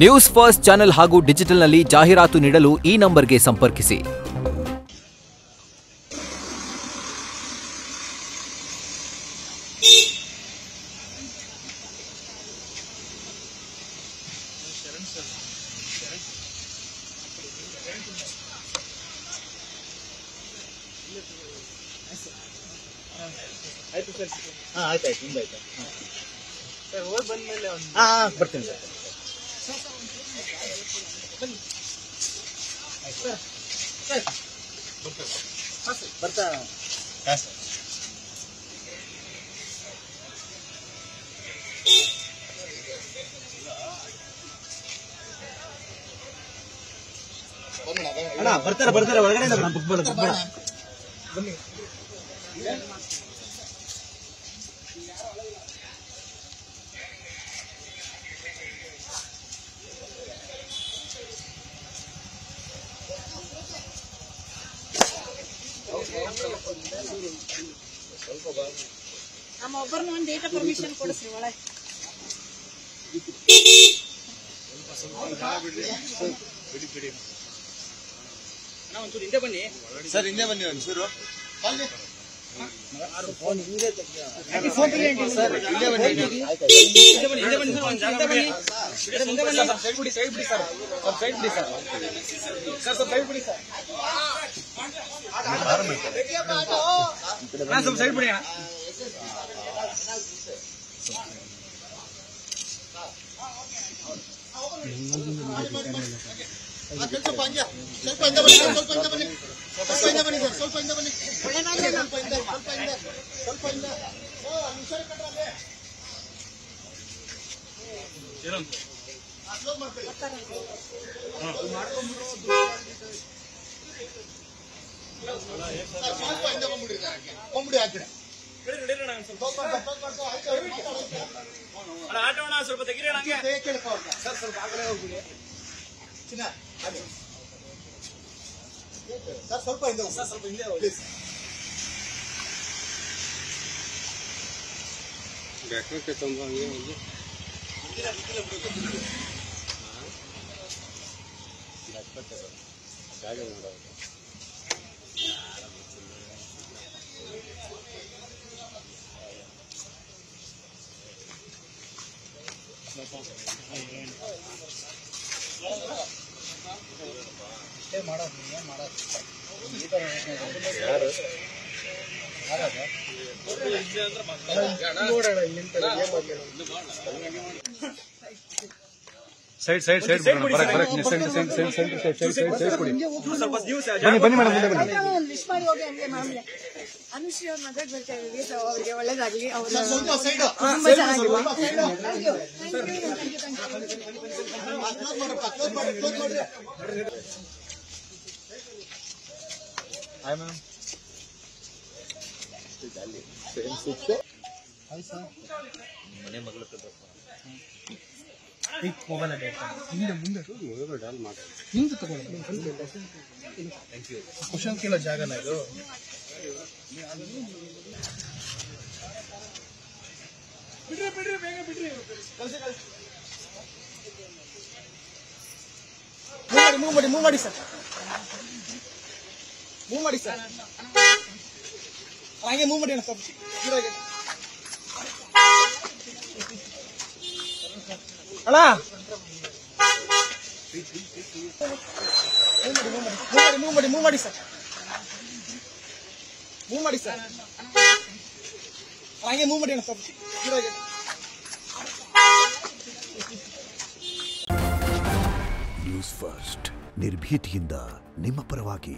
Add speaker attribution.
Speaker 1: News first channel ಹಾಗೂ ಡಿಜಿಟಲ್ನಲ್ಲಿ ಜಾಹೀರಾತು ನೀಡಲು ಈ ನಂಬರ್ಗೆ ಸಂಪರ್ಕಿಸಿ.
Speaker 2: ಆಯ್ತು ಸರ್. ಆಯ್ತು ನಿಮ್ದಾಯ್ತು ಸರ್. ಹೋಗಿ ಬಂದ್ಮೇಲೆ ಬರ್ತೀನಿ ಸರ್. ಬರ್ತಾ ಹಾಂ ಸರ್. ಅಣ್ಣ ಬರ್ತಾರೆ ಒಳಗಡೆ ಬುಕ್ ಬನ್ನಿ.
Speaker 3: ನಮ್ಮ ಒಬ್ಬರನ್ನ ಒಂದು ಡೇಟಾ ಪರ್ಮಿಷನ್ ಕೊಡಿಸ್ರಿ ಒಳಗೆ. ಒಂಚೂರು ಹಿಂದೆ ಬನ್ನಿ
Speaker 2: ಸರ್. ಹಿಂದೆ ಬನ್ನಿ ಒಂಚೂರು. ಸೈಡ್ ಬಿಡಿ. ಸ್ವಲ್ಪ ತೆಗೀರಿ. ಸರ್ ಸ್ವಲ್ಪ ಆಗಲೇ ಹೋಗ್ಬಿಡಿ. ಸರ್ ಸ್ವಲ್ಪ ಹಿಂದೆ ಹೋಗಿ. ಬ್ಯಾಕ್ಗೆ ತುಂಬ ಹಂಗೆ ಹೋಗಿ. ಜಾಗ ನೋಡೋದು. ಸೈಡ್ ಬನ್ನಿ ಮೇಡಮ್.
Speaker 3: ಲಿಸ್ಟ್ ಮಾಡಿ ಹೋಗಿ ಹಂಗೆ ಮಾಮೂಲಿ ಅನುಶ್ರೀ ಅವ್ರ ಮದುವೆಗೆ ಬರ್ತಾ ಇದೀವಿ. ಸೊ ಅವ್ರಿಗೆ ಒಳ್ಳೇದಾಗ್ಲಿ. ಅವ್ರು ತುಂಬಾ ಚೆನ್ನಾಗಿದೆ.
Speaker 2: ಮನೆ ಮಗಳು ಮೊಬೈಲ್ ಮುಂದೆ ಹಿಂದೆ ತಗೊಂಡು ಕ್ವಶನ್ ಕೇಳೋ ಜಾಗನ ಇದು. ಬಿಡ್ರಿ ಬೇಗ ಬಿಡ್ರಿ. ಮೂವ್ ಮಾಡಿ ಸರ್. ಹಾಗೆ ಮೂವ್ ಮಾಡಿ ಅಣ್ಣ ಸ್ವಲ್ಪ ಅಣ್ಣ. ಮೂವ್ ಮಾಡಿ ಸರ್. ಹಾಗೆ ಮೂವ್ ಮಾಡಿ ಅಣ್ಣ ಸ್ವಲ್ಪ
Speaker 4: ನ್ಯೂಸ್ ಫಸ್ಟ್ ನಿರ್ಭೀತಿಯಿಂದ ನಿಮ್ಮ ಪರವಾಗಿ.